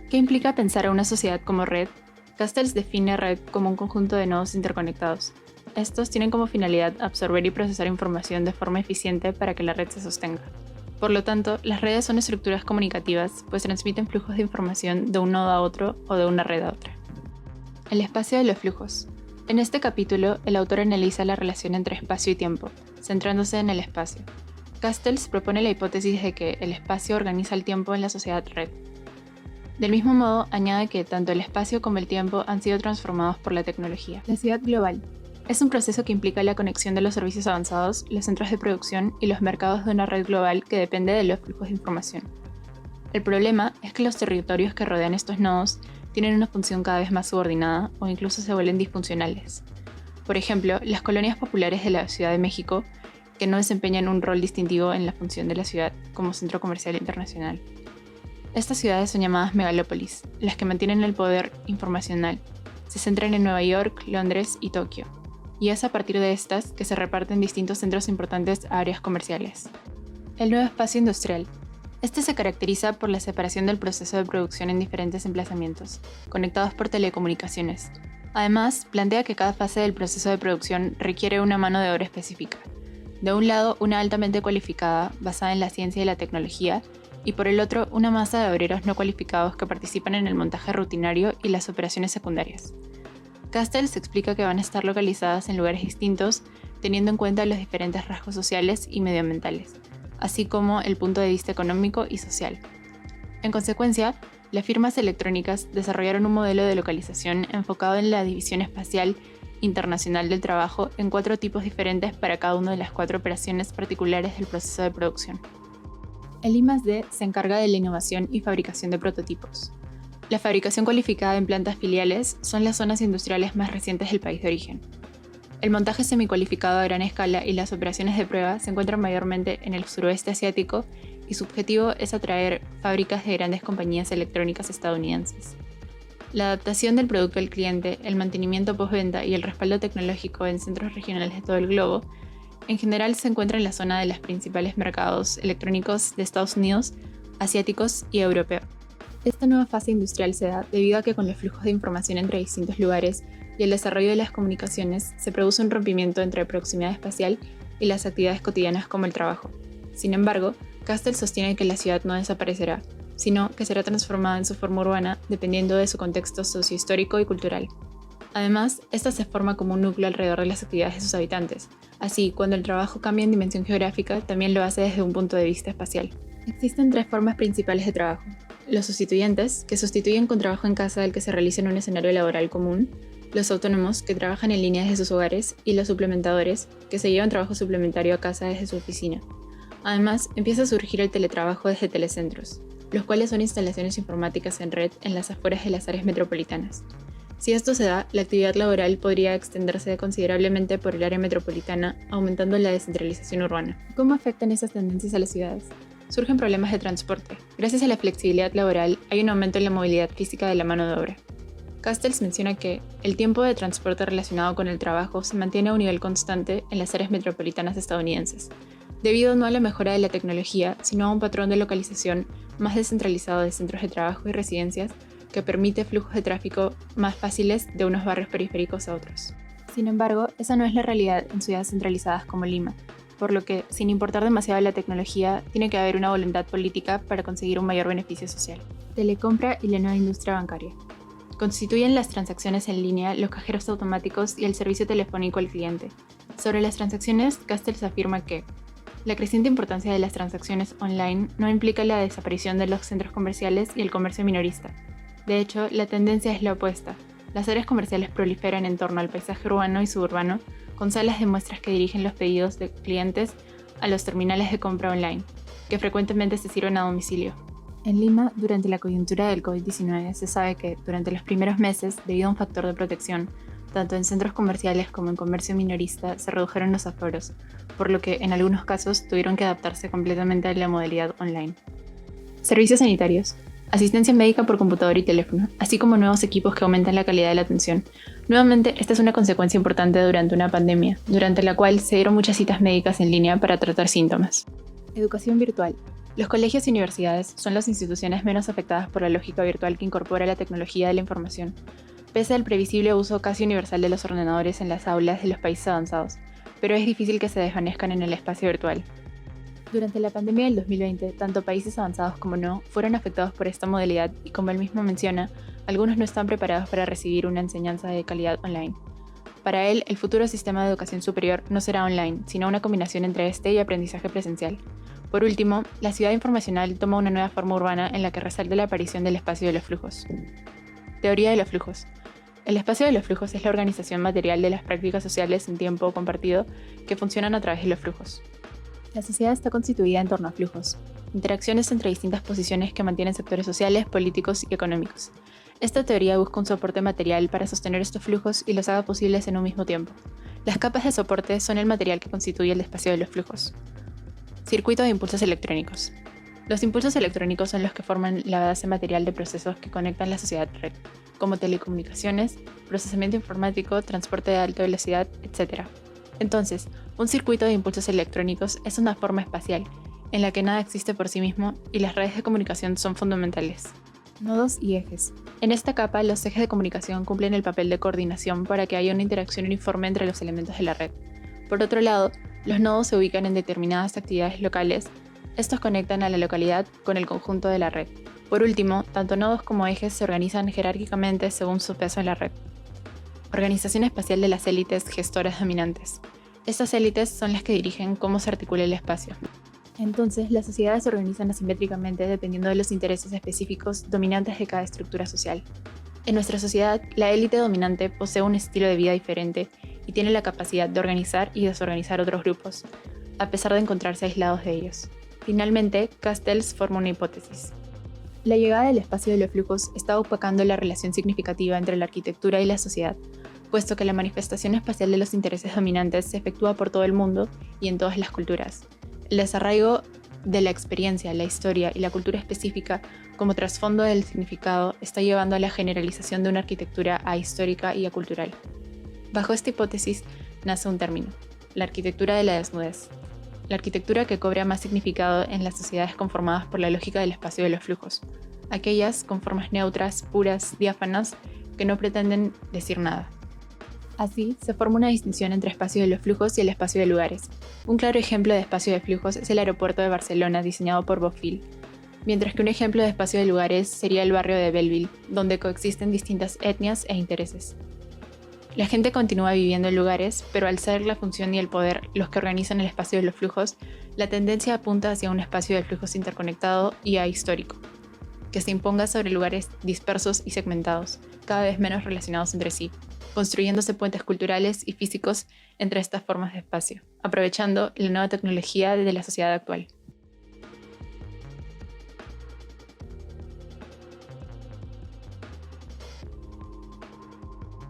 ¿Qué implica pensar a una sociedad como red? Castells define red como un conjunto de nodos interconectados. Estos tienen como finalidad absorber y procesar información de forma eficiente para que la red se sostenga. Por lo tanto, las redes son estructuras comunicativas, pues transmiten flujos de información de un nodo a otro o de una red a otra. El espacio de los flujos. En este capítulo, el autor analiza la relación entre espacio y tiempo, centrándose en el espacio. Castells propone la hipótesis de que el espacio organiza el tiempo en la sociedad red. Del mismo modo, añade que tanto el espacio como el tiempo han sido transformados por la tecnología. La ciudad global. Es un proceso que implica la conexión de los servicios avanzados, los centros de producción y los mercados de una red global que depende de los flujos de información. El problema es que los territorios que rodean estos nodos tienen una función cada vez más subordinada o incluso se vuelven disfuncionales. Por ejemplo, las colonias populares de la Ciudad de México, que no desempeñan un rol distintivo en la función de la ciudad como centro comercial internacional. Estas ciudades son llamadas megalópolis, las que mantienen el poder informacional. Se centran en Nueva York, Londres y Tokio, y es a partir de estas que se reparten distintos centros importantes a áreas comerciales. El nuevo espacio industrial. Este se caracteriza por la separación del proceso de producción en diferentes emplazamientos, conectados por telecomunicaciones. Además, plantea que cada fase del proceso de producción requiere una mano de obra específica. De un lado, una altamente cualificada, basada en la ciencia y la tecnología, y por el otro, una masa de obreros no cualificados que participan en el montaje rutinario y las operaciones secundarias. Castells explica que van a estar localizadas en lugares distintos, teniendo en cuenta los diferentes rasgos sociales y medioambientales, así como el punto de vista económico y social. En consecuencia, las firmas electrónicas desarrollaron un modelo de localización enfocado en la división espacial internacional del trabajo en 4 tipos diferentes para cada una de las 4 operaciones particulares del proceso de producción. El I+D se encarga de la innovación y fabricación de prototipos. La fabricación cualificada en plantas filiales son las zonas industriales más recientes del país de origen. El montaje semicualificado a gran escala y las operaciones de prueba se encuentran mayormente en el suroeste asiático y su objetivo es atraer fábricas de grandes compañías electrónicas estadounidenses. La adaptación del producto al cliente, el mantenimiento postventa y el respaldo tecnológico en centros regionales de todo el globo en general se encuentra en la zona de los principales mercados electrónicos de Estados Unidos, asiáticos y europeos. Esta nueva fase industrial se da debido a que con los flujos de información entre distintos lugares y el desarrollo de las comunicaciones se produce un rompimiento entre proximidad espacial y las actividades cotidianas como el trabajo. Sin embargo, Castells sostiene que la ciudad no desaparecerá, sino que será transformada en su forma urbana dependiendo de su contexto sociohistórico y cultural. Además, esta se forma como un núcleo alrededor de las actividades de sus habitantes. Así, cuando el trabajo cambia en dimensión geográfica, también lo hace desde un punto de vista espacial. Existen 3 formas principales de trabajo. Los sustituyentes, que sustituyen con trabajo en casa el que se realiza en un escenario laboral común. Los autónomos, que trabajan en línea desde sus hogares. Y los suplementadores, que se llevan trabajo suplementario a casa desde su oficina. Además, empieza a surgir el teletrabajo desde telecentros, los cuales son instalaciones informáticas en red en las afueras de las áreas metropolitanas. Si esto se da, la actividad laboral podría extenderse considerablemente por el área metropolitana, aumentando la descentralización urbana. ¿Cómo afectan esas tendencias a las ciudades? Surgen problemas de transporte. Gracias a la flexibilidad laboral, hay un aumento en la movilidad física de la mano de obra. Castells menciona que el tiempo de transporte relacionado con el trabajo se mantiene a un nivel constante en las áreas metropolitanas estadounidenses, debido no a la mejora de la tecnología, sino a un patrón de localización más descentralizado de centros de trabajo y residencias que permite flujos de tráfico más fáciles de unos barrios periféricos a otros. Sin embargo, esa no es la realidad en ciudades centralizadas como Lima, por lo que, sin importar demasiado la tecnología, tiene que haber una voluntad política para conseguir un mayor beneficio social. Telecompra y la nueva industria bancaria. Constituyen las transacciones en línea, los cajeros automáticos y el servicio telefónico al cliente. Sobre las transacciones, Castells afirma que la creciente importancia de las transacciones online no implica la desaparición de los centros comerciales y el comercio minorista. De hecho, la tendencia es la opuesta. Las áreas comerciales proliferan en torno al paisaje urbano y suburbano, con salas de muestras que dirigen los pedidos de clientes a los terminales de compra online, que frecuentemente se sirven a domicilio. En Lima, durante la coyuntura del COVID-19, se sabe que, durante los primeros meses, debido a un factor de protección, tanto en centros comerciales como en comercio minorista, se redujeron los aforos, por lo que, en algunos casos, tuvieron que adaptarse completamente a la modalidad online. Servicios sanitarios. Asistencia médica por computador y teléfono, así como nuevos equipos que aumentan la calidad de la atención. Nuevamente, esta es una consecuencia importante durante una pandemia, durante la cual se dieron muchas citas médicas en línea para tratar síntomas. Educación virtual. Los colegios y universidades son las instituciones menos afectadas por la lógica virtual que incorpora la tecnología de la información, pese al previsible uso casi universal de los ordenadores en las aulas de los países avanzados, pero es difícil que se desvanezcan en el espacio virtual. Durante la pandemia del 2020, tanto países avanzados como no fueron afectados por esta modalidad y, como él mismo menciona, algunos no están preparados para recibir una enseñanza de calidad online. Para él, el futuro sistema de educación superior no será online, sino una combinación entre este y aprendizaje presencial. Por último, la ciudad informacional toma una nueva forma urbana en la que resalta la aparición del espacio de los flujos. Teoría de los flujos. El espacio de los flujos es la organización material de las prácticas sociales en tiempo compartido que funcionan a través de los flujos. La sociedad está constituida en torno a flujos, interacciones entre distintas posiciones que mantienen sectores sociales, políticos y económicos. Esta teoría busca un soporte material para sostener estos flujos y los haga posibles en un mismo tiempo. Las capas de soporte son el material que constituye el espacio de los flujos. Circuito de impulsos electrónicos. Los impulsos electrónicos son los que forman la base material de procesos que conectan la sociedad red, como telecomunicaciones, procesamiento informático, transporte de alta velocidad, etc. Entonces, un circuito de impulsos electrónicos es una forma espacial, en la que nada existe por sí mismo y las redes de comunicación son fundamentales. Nodos y ejes. En esta capa, los ejes de comunicación cumplen el papel de coordinación para que haya una interacción uniforme entre los elementos de la red. Por otro lado, los nodos se ubican en determinadas actividades locales. Estos conectan a la localidad con el conjunto de la red. Por último, tanto nodos como ejes se organizan jerárquicamente según su peso en la red. Organización espacial de las élites gestoras dominantes. Estas élites son las que dirigen cómo se articula el espacio. Entonces, las sociedades se organizan asimétricamente dependiendo de los intereses específicos dominantes de cada estructura social. En nuestra sociedad, la élite dominante posee un estilo de vida diferente y tiene la capacidad de organizar y desorganizar otros grupos, a pesar de encontrarse aislados de ellos. Finalmente, Castells forma una hipótesis. La llegada del espacio de los flujos está opacando la relación significativa entre la arquitectura y la sociedad, puesto que la manifestación espacial de los intereses dominantes se efectúa por todo el mundo y en todas las culturas. El desarraigo de la experiencia, la historia y la cultura específica como trasfondo del significado está llevando a la generalización de una arquitectura ahistórica y acultural. Bajo esta hipótesis nace un término, la arquitectura de la desnudez. La arquitectura que cobra más significado en las sociedades conformadas por la lógica del espacio de los flujos, aquellas con formas neutras, puras, diáfanas, que no pretenden decir nada. Así, se forma una distinción entre espacio de los flujos y el espacio de lugares. Un claro ejemplo de espacio de flujos es el aeropuerto de Barcelona, diseñado por Bofill, mientras que un ejemplo de espacio de lugares sería el barrio de Belleville, donde coexisten distintas etnias e intereses. La gente continúa viviendo en lugares, pero al ser la función y el poder los que organizan el espacio de los flujos, la tendencia apunta hacia un espacio de flujos interconectado y ahistórico, que se imponga sobre lugares dispersos y segmentados, cada vez menos relacionados entre sí, construyéndose puentes culturales y físicos entre estas formas de espacio, aprovechando la nueva tecnología de la sociedad actual.